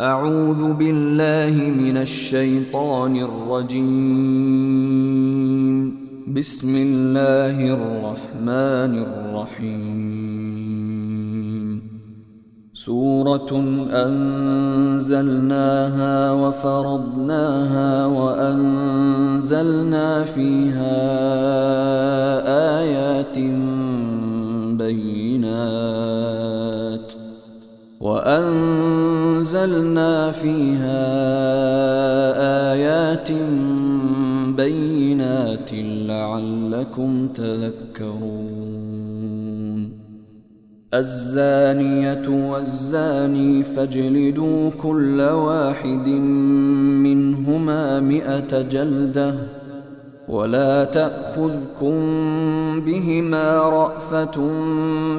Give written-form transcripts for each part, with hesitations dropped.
أعوذ بالله من الشيطان الرجيم. بسم الله الرحمن الرحيم. سورة أنزلناها وفرضناها وأنزلنا فيها آيات بينات لعلكم تذكرون. الزانية والزاني فاجلدوا كل واحد منهما 100 جلدة، ولا تأخذكم بهما رأفة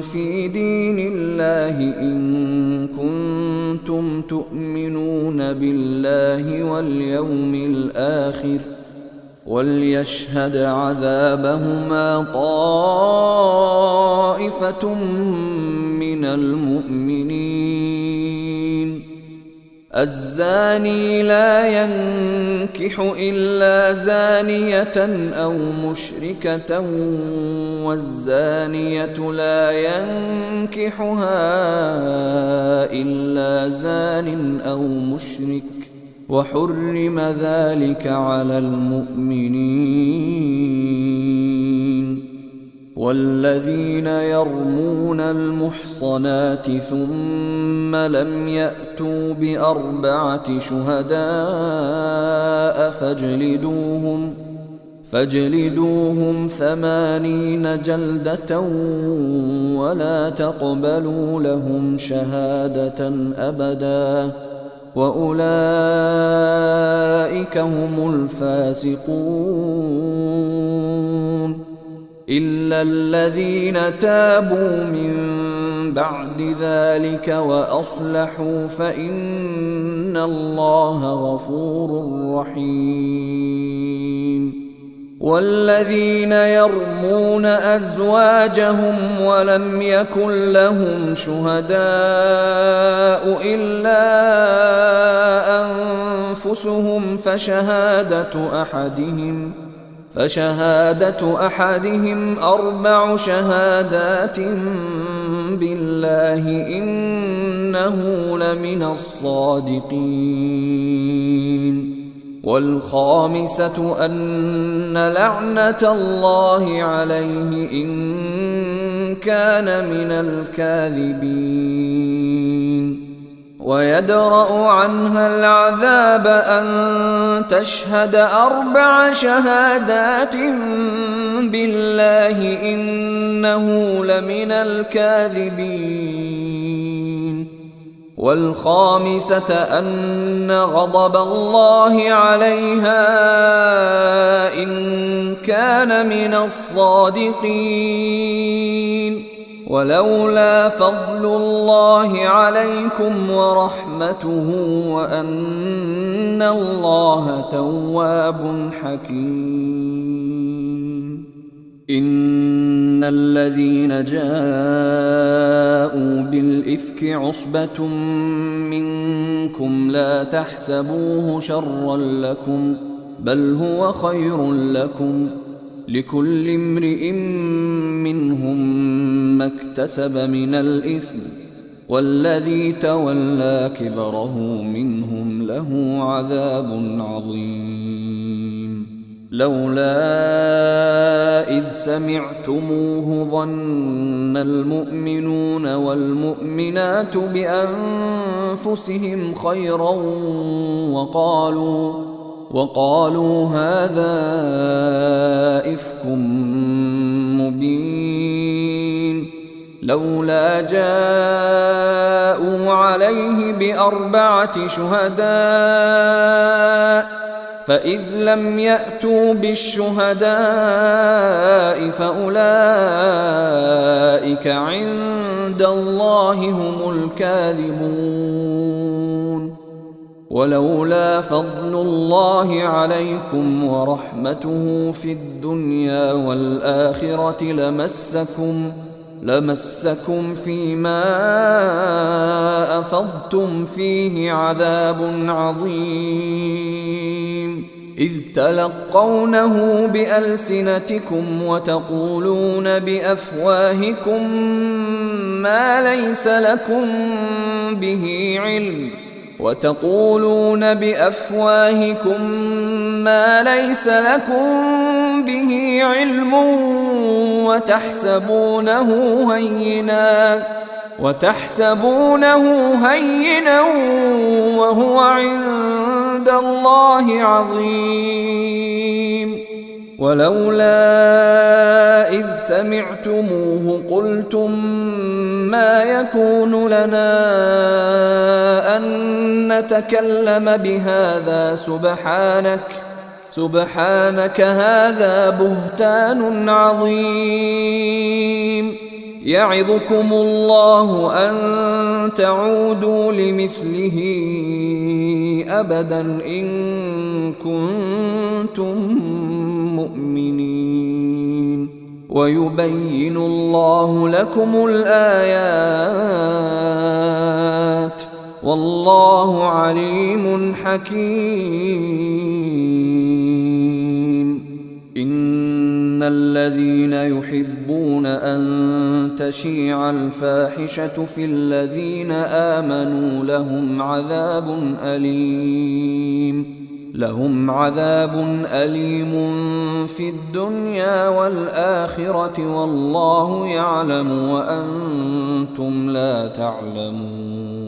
في دين الله إن كنتم تؤمنون بالله واليوم الآخر، وليشهد عذابهما طائفة من المؤمنين. الزاني لا ينكح إلا زانية أو مشركة، والزانية لا ينكحها إلا زان أو مشرك، وحرم ذلك على المؤمنين. والذين يرمون المحصنات ثم لم يأتوا ب4 شهداء فاجلدوهم 80 جلدة، ولا تقبلوا لهم شهادة أبدا، وأولئك هم الفاسقون. إلا الذين تابوا من بعد ذلك وأصلحوا فإن الله غفور رحيم. والذين يرمون أزواجهم ولم يكن لهم شهداء إلا أنفسهم فشهادة أحدهم 4 شهادات بالله إنه لمن الصادقين. والخامسة أن لعنة الله عليه إن كان من الكاذبين. ويدرأ عنها العذاب أن تشهد 4 شهادات بالله إنه لمن الكاذبين. والخامسة أن غضب الله عليها إن كان من الصادقين. ولولا فضل الله عليكم ورحمته وأن الله تواب حكيم. إن الذين جاءوا بالإفك عصبة منكم لا تحسبوه شرا لكم، بل هو خير لكم، لكل امرئ منهم ما اكتسب من الإثم، والذي تولى كبره منهم له عذاب عظيم. لولا إذ سمعتموه ظن المؤمنون والمؤمنات بأنفسهم خيرا وقالوا هذا إفك مبين. لولا جاءوا عليه ب4 شهداء فإذ لم يأتوا بالشهداء فأولئك عند الله هم الكاذبون. ولولا فضل الله عليكم ورحمته في الدنيا والآخرة لمسكم فيما أفضتم فيه عذاب عظيم إذ تلقونه بألسنتكم وتقولون بأفواهكم ما ليس لكم به علم وتحسبونه هينا وهو عند الله عظيم ولولا إذ سمعتموه قلتم ما يكون لنا أن نتكلم بهذا سبحانك هذا بهتان عظيم يعظكم الله أن تعودوا لمثله أبدا إن كنتم مؤمنين ويبين الله لكم الآيات والله عليم حكيم إن الذين يحبون أن تشيع الفاحشة في الذين آمنوا لهم عذاب أليم في الدنيا والآخرة والله يعلم وأنتم لا تعلمون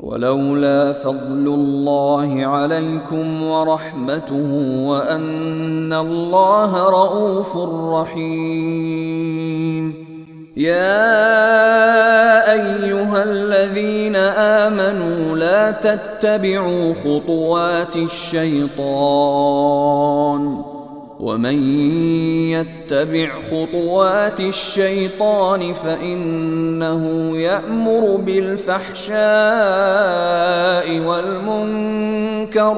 ولولا فضل الله عليكم ورحمته وأن الله رؤوف رحيم يا أيها الذين آمنوا لا تتبعوا خطوات الشيطان ومن يتبع خطوات الشيطان فإنه يأمر بالفحشاء والمنكر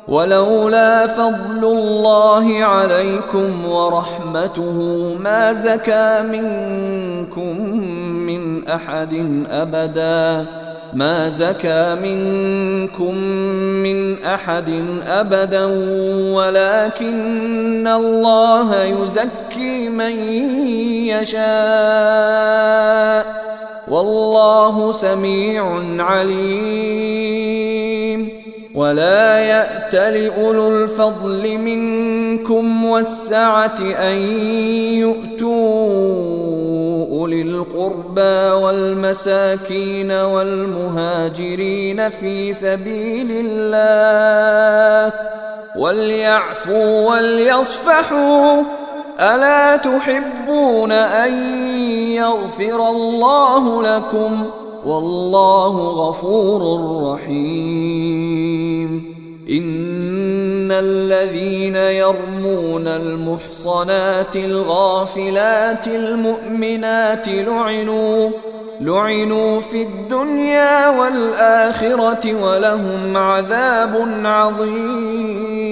ولولا فضل الله عليكم ورحمته ما زكى منكم من أحد أبدا ولكن الله يزكي من يشاء والله سميع عليم ولا يأتل أولو الفضل منكم والسعة أن يؤتوا أولي القربى والمساكين والمهاجرين في سبيل الله وليعفوا وليصفحوا ألا تحبون أن يغفر الله لكم والله غفور رحيم إن الذين يرمون المحصنات الغافلات المؤمنات لعنوا في الدنيا والآخرة ولهم عذاب عظيم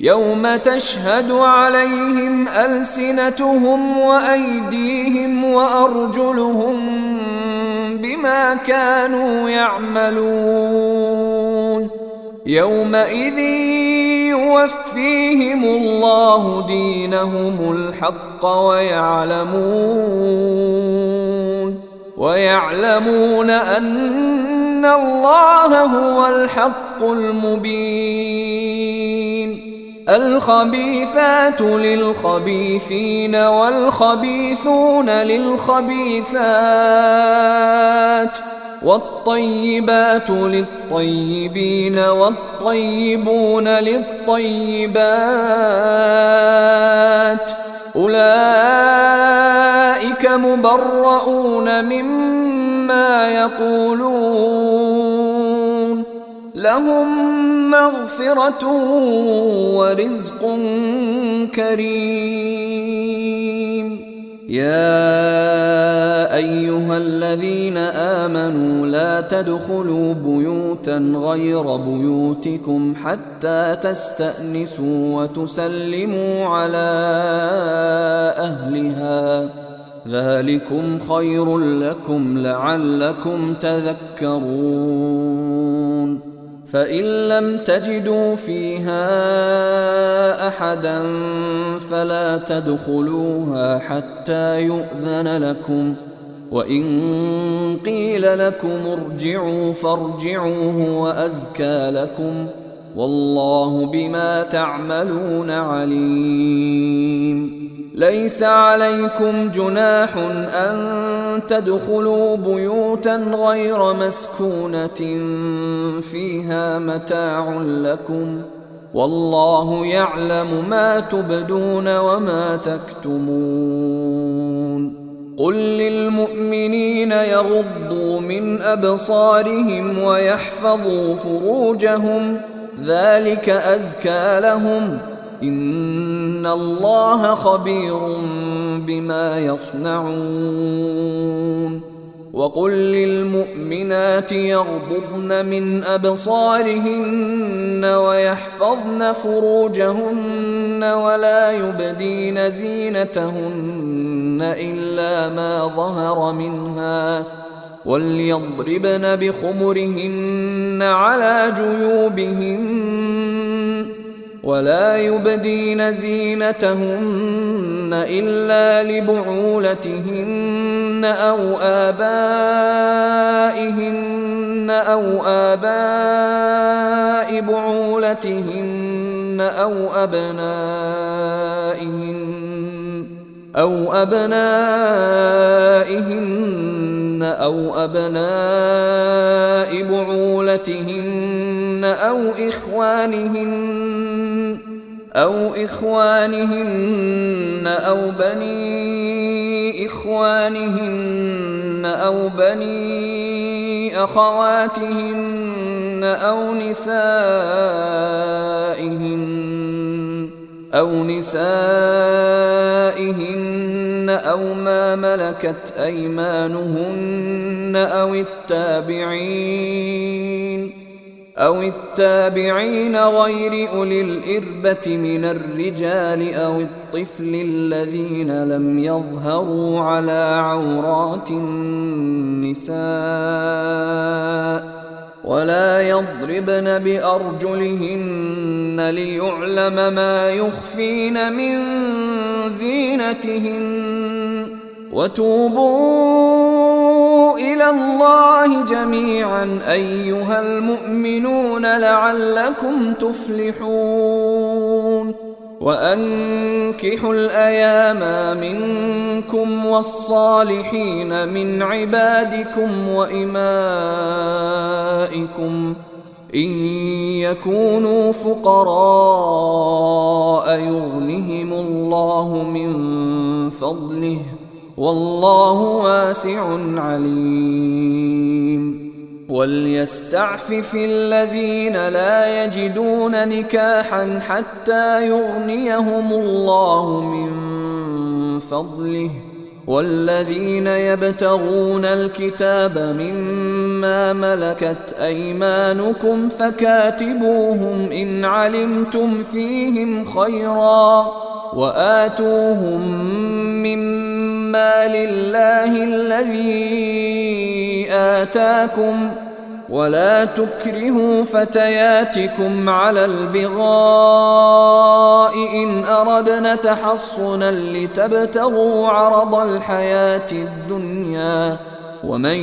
يوم تشهد عليهم ألسنتهم وأيديهم وأرجلهم بما كانوا يعملون يومئذ يوفيهم الله دينهم الحق ويعلمون أن الله هو الحق المبين الخبيثات للخبيثين والخبيثون للخبيثات والطيبات للطيبين والطيبون للطيبات أولئك مبرؤون مما يقولون لهم مغفرة ورزق كريم يا أيها الذين آمنوا لا تدخلوا بيوتا غير بيوتكم حتى تستأنسوا وتسلموا على أهلها، ذلكم خير لكم لعلكم تذكرون. فإن لم تجدوا فيها أحدا فلا تدخلوها حتى يؤذن لكم، وإن قيل لكم ارجعوا فارجعوا هو أزكى لكم، والله بما تعملون عليم. ليس عليكم جناح أن تدخلوا بيوتا غير مسكونة فيها متاع لكم، والله يعلم ما تبدون وما تكتمون. قل للمؤمنين يغضوا من أبصارهم ويحفظوا فروجهم، ذلك أزكى لهم، إن الله خبير بما يصنعون. وقل للمؤمنات يغضضن من أبصارهن ويحفظن فروجهن ولا يبدين زينتهن إلا ما ظهر منها، وليضربن بخمرهن على جيوبهن، ولا يبدين زينتهن إلا لبعولتهن أو آباء بعولتهن أو أبنائهن أو أبناء بعولتهن أو إخوانهن أو بني إخوانهن أو بني أخواتهن أو نسائهن أو ما ملكت أيمانهن أو التابعين غير أولي الإربة من الرجال أو الطفل الذين لم يظهروا على عورات النساء، ولا يضربن بأرجلهن ليعلم ما يخفين من زينتهن، وتوبوا إلى الله جميعا أيها المؤمنون لعلكم تفلحون. وأنكحوا الأيام منكم والصالحين من عبادكم وإمائكم إن يكونوا فقراء يغنهم الله من فضله، والله واسع عليم. وليستعفف الذين لا يجدون نكاحا حتى يغنيهم الله من فضله، والذين يبتغون الكتاب مما ملكت أيمانكم فكاتبوهم إن علمتم فيهم خيرا، وآتوهم مما لله الذي آتاكم، ولا تكرهوا فتياتكم على البغاء إن أردنا تحصنا لتبتغوا عرض الحياة الدنيا، ومن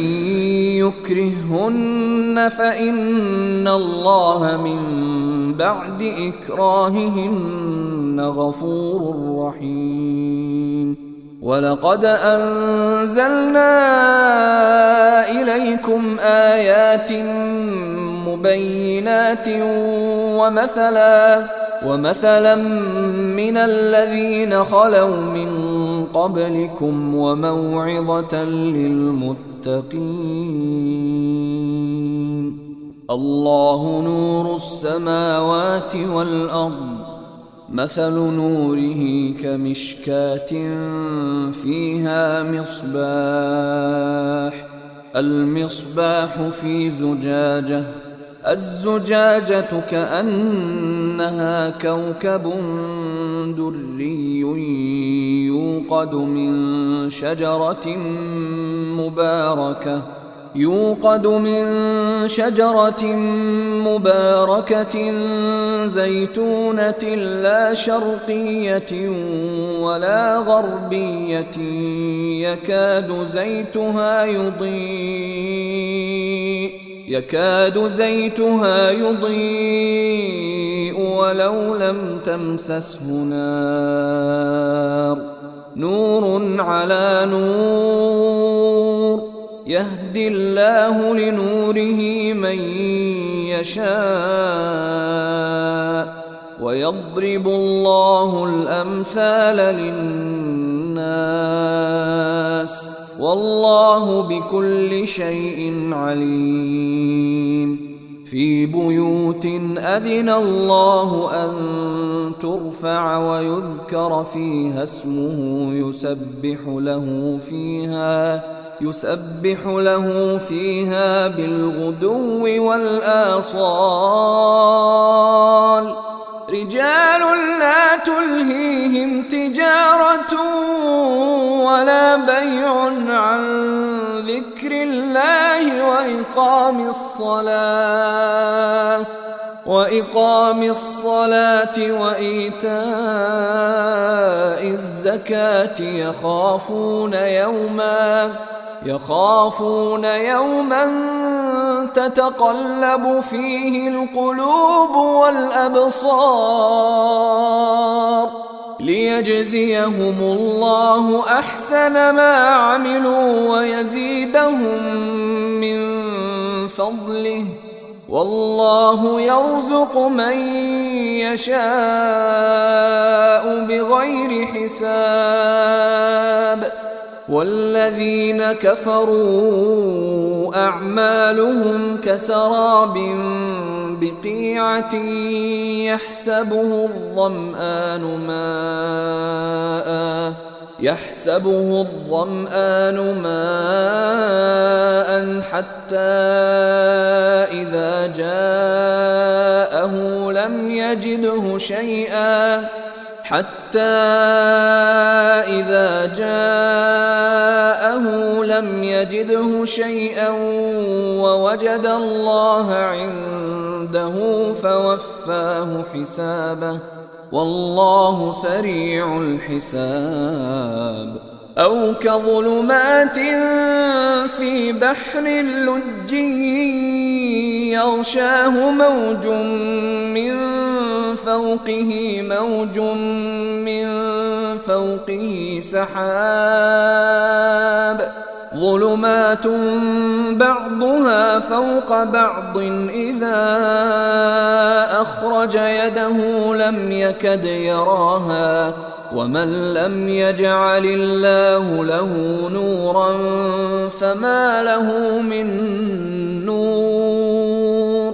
يكرههن فإن الله من بعد إكراههن غفور رحيم. ولقد أنزلنا إليكم آيات مبينات ومثلا من الذين خلوا من قبلكم وموعظة للمتقين. الله نور السماوات والأرض، مثل نوره كمشكاة فيها مصباح، المصباح في زجاجة، الزجاجة كأنها كوكب دري يوقد من شجرة مباركة زيتونة لا شرقية ولا غربية يكاد زيتها يضيء ولو لم تمسسه نار، نور على نور، يهدي الله لنوره من يشاء ويضرب الله الأمثال للناس والله بكل شيء عليم. في بيوت أذن الله أن ترفع ويذكر فيها اسمه يسبح له فيها بالغدو والآصال، رجال لا تلهيهم تجارة ولا بيع عن ذكر الله وإقام الصلاة وإيتاء الزكاة يخافون يوما تتقلب فيه القلوب والأبصار، ليجزيهم الله أحسن ما عملوا ويزيدهم من فضله، والله يرزق من يشاء بغير حساب. والذين كفروا أعمالهم كسراب بقيعة يحسبه الظمآن ماء حتى إذا جاءه لم يجده شيئا ووجد الله عنده فوفاه حسابه والله سريع الحساب. أو كظلمات في بحر لجي يغشاه موج من فوقه سحاب، ظلمات بعضها فوق بعض إذا أخرج يده لم يكد يراها، ومن لم يجعل الله له نورا فما له من نور.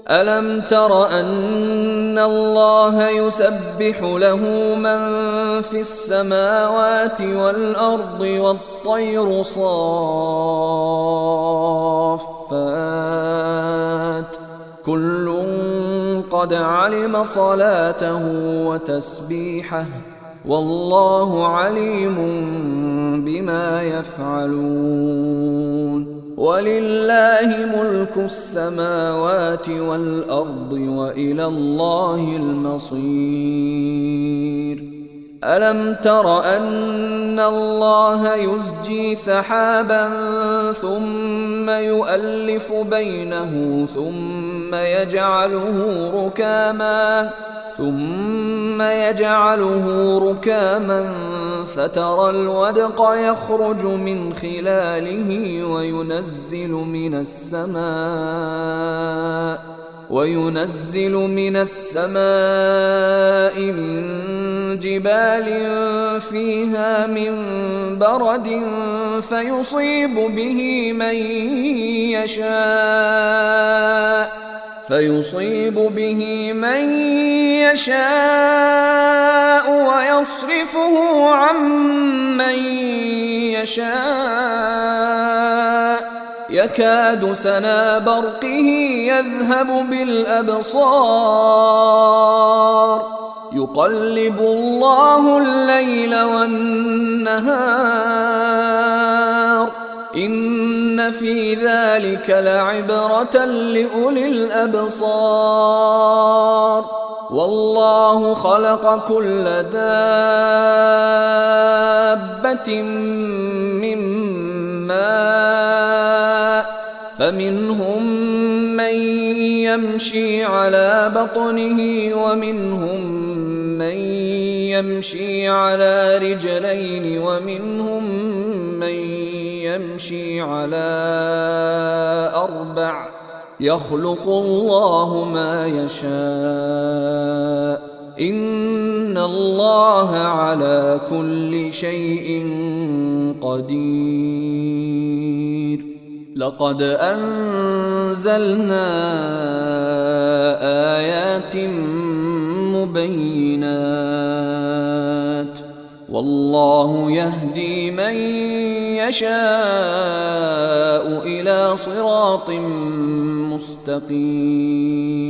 ألم تر أن الله يسبح له من في السماوات والأرض والطير صافات، كل قد علم صلاته وتسبيحه والله عليم بما يفعلون. ولله ملك السماوات والأرض وإلى الله المصير. ألم تر أن الله يزجي سحابا ثم يؤلف بينه ثم يجعله ركاما فترى الودق يخرج من خلاله وينزل من السماء من جبال فيها من برد فيصيب به من يشاء ويصرفه عن من يشاء يكاد سنا برقه يذهب بالأبصار يقلب الله الليل والنهار إن في ذلك لعبرة لأولي الأبصار والله خلق كل دابة من ماء فمنهم من يمشي على بطنه ومنهم من يمشي على رجلين ومنهم من يمشي على أربع يخلق الله ما يشاء إن الله على كل شيء قدير لقد أنزلنا آيات مبينات والله يهدي من يشاء إلى صراط مستقيم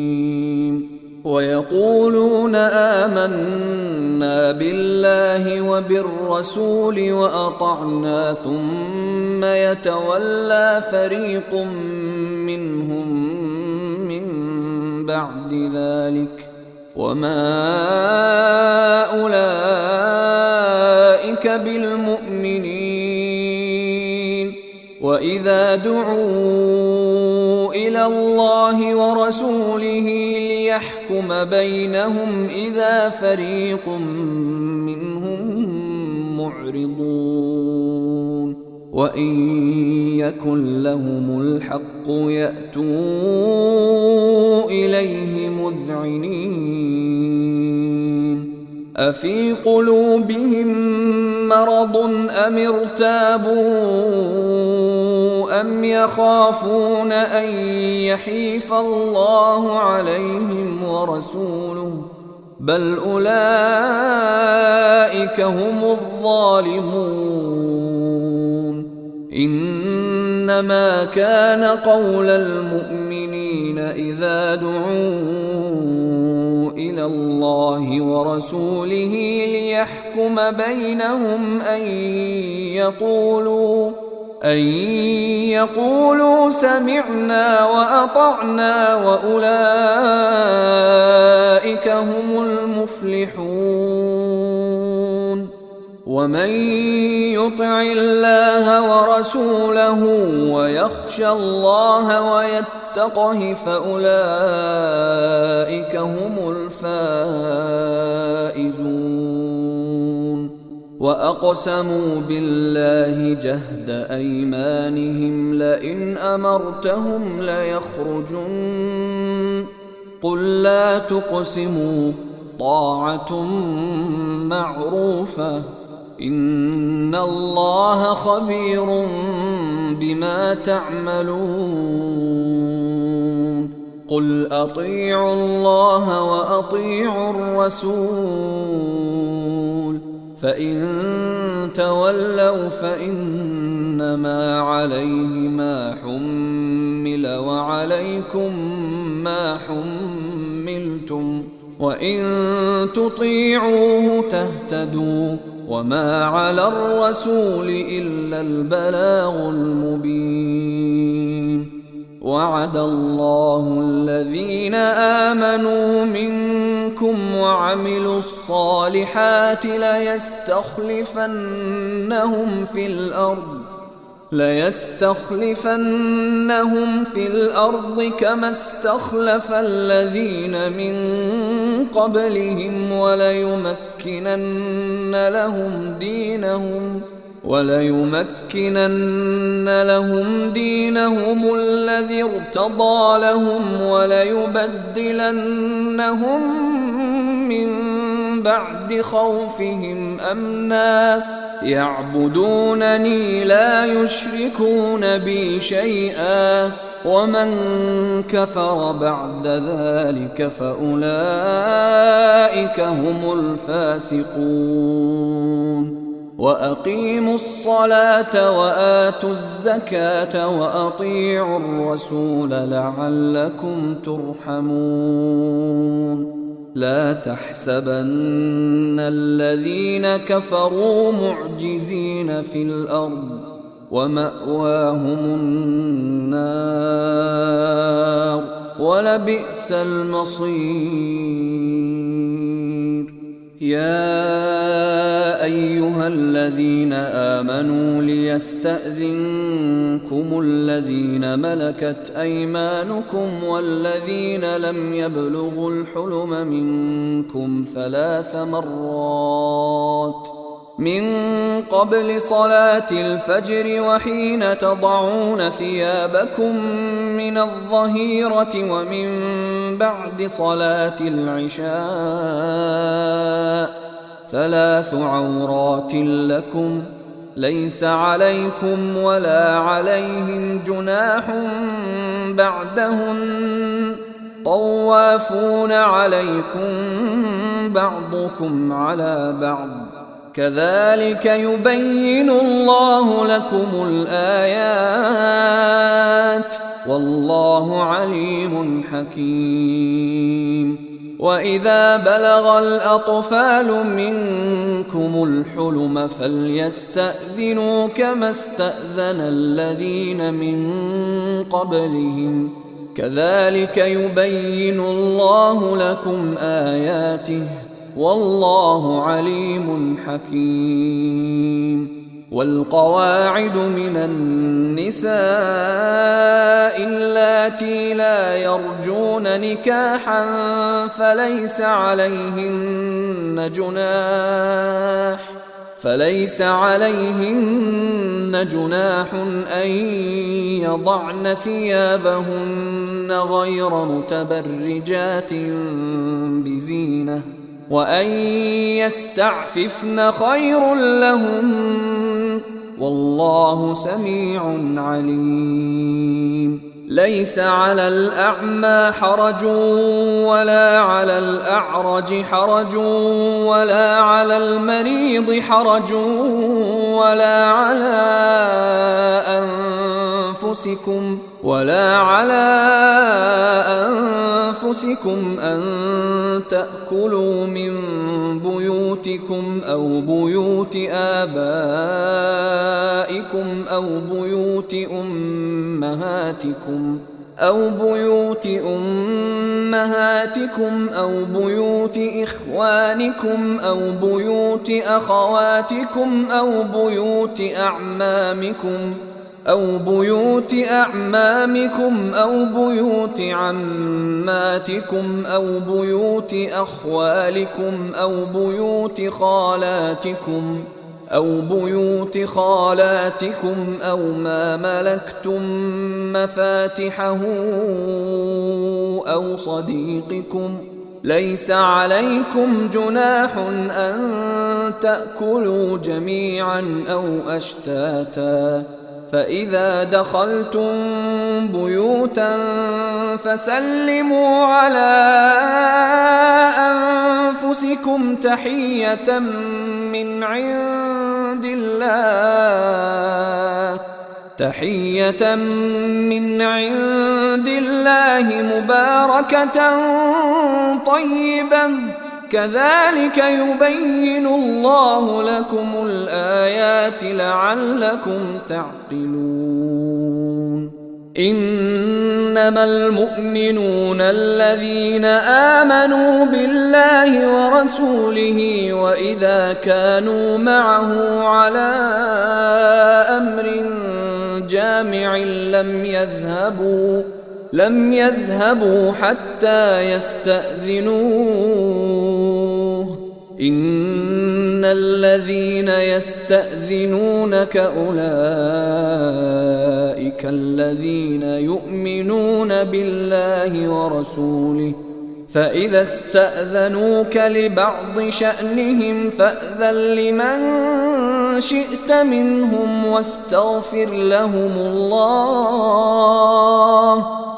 ويقولون آمنا بالله وبالرسول وأطعنا ثم يتولى فريق منهم من بعد ذلك وما أولئك بالمؤمنين وإذا دعوا إلى الله ورسوله ليحكم بينهم إذا فريق منهم معرضون وإن يكن لهم الحق يأتوا إليه مذعنين أفي قلوبهم مرض أم ارتابوا أم يخافون أن يحيف الله عليهم ورسوله بل أولئك هم الظالمون إنما كان قول المؤمنين إذا دعوا إلى الله ورسوله ليحكم بينهم أن يقولوا سمعنا وأطعنا وأولئك هم المفلحون ومن يطع الله ورسوله ويخشى الله ويتقه فأولئك هم الفائزون وأقسموا بالله جهد أيمانهم لئن أمرتهم ليخرجن قل لا تقسموا طاعة معروفة إن الله خبير بما تعملون قل أطيعوا الله وأطيعوا الرسول فإن تولوا فإنما عليه ما حمل وعليكم ما حملتم وإن تطيعوه تهتدوا وما على الرسول إلا البلاغ المبين وعد الله الذين آمنوا منكم وعملوا الصالحات ليستخلفنهم في الأرض كما استخلف الذين من قبلهم وليمكنن لهم دينهم الذي ارتضى لهم وليبدلنهم من بعد خوفهم أمنا يعبدونني لا يشركون بي شيئا ومن كفر بعد ذلك فأولئك هم الفاسقون وأقيموا الصلاة وآتوا الزكاة وأطيعوا الرسول لعلكم ترحمون لا تحسبن الذين كفروا معجزين في الأرض ومأواهم النار ولبئس المصير يا أيها الذين آمنوا ليستأذنكم الذين ملكت أيمانكم والذين لم يبلغوا الحلم منكم 3 مرات من قبل صلاة الفجر وحين تضعون ثيابكم من الظهيرة ومن بعد صلاة العشاء 3 عورات لكم ليس عليكم ولا عليهم جناح بعدهن طوافون عليكم بعضكم على بعض كذلك يبين الله لكم الآيات والله عليم حكيم وإذا بلغ الأطفال منكم الحلم فليستأذنوا كما استأذن الذين من قبلهم كذلك يبين الله لكم آياته والله عليم حكيم والقواعد من النساء اللاتي لا يرجون نكاحا فليس عليهن جناح أن يضعن ثيابهن غير متبرجات بزينة وأن يستعففن خير لهم والله سميع عليم ليس على الأعمى حرج ولا على الأعرج حرج ولا على المريض حرج ولا على أنفسكم أن تأكلوا من بيوتكم أو بيوت آبائكم أو بيوت أمهاتكم أو بيوت إخوانكم أو بيوت أخواتكم أو بيوت أعمامكم أو بيوت عماتكم أو بيوت أخوالكم أو بيوت خالاتكم أو ما ملكتم مفاتحه أو صديقكم ليس عليكم جناح أن تأكلوا جميعا أو أشتاتا فإذا دخلتم بيوتا فسلموا على أنفسكم تحية من عند الله مباركة طيبة كذلك يبين الله لكم الآيات لعلكم تعقلون إنما المؤمنون الذين آمنوا بالله ورسوله وإذا كانوا معه على أمر جامع لم يذهبوا حتى يستأذنوه إن الذين يستأذنونك أولئك الذين يؤمنون بالله ورسوله فإذا استأذنوك لبعض شأنهم فأذن لمن شئت منهم واستغفر لهم الله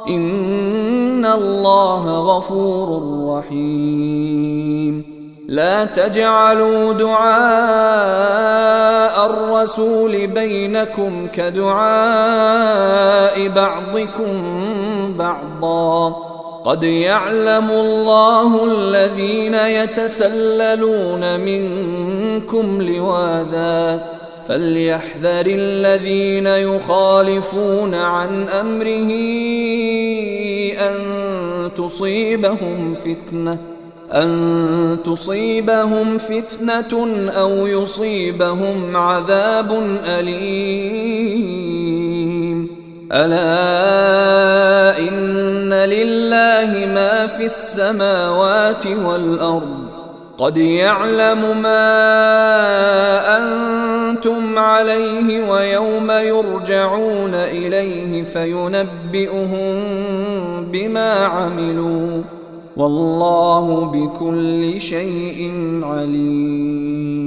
إن الله غفور رحيم. لا تجعلوا دعاء الرسول بينكم كدعاء بعضكم بعضا قد يعلم الله الذين يتسللون منكم لواذا فليحذر الذين يخالفون عن أمره أن تصيبهم فتنة أو يصيبهم عذاب أليم. ألا إن لله ما في السماوات والأرض قد يعلم ما أنتم عليه ويوم يرجعون إليه فينبئهم بما عملوا والله بكل شيء عليم.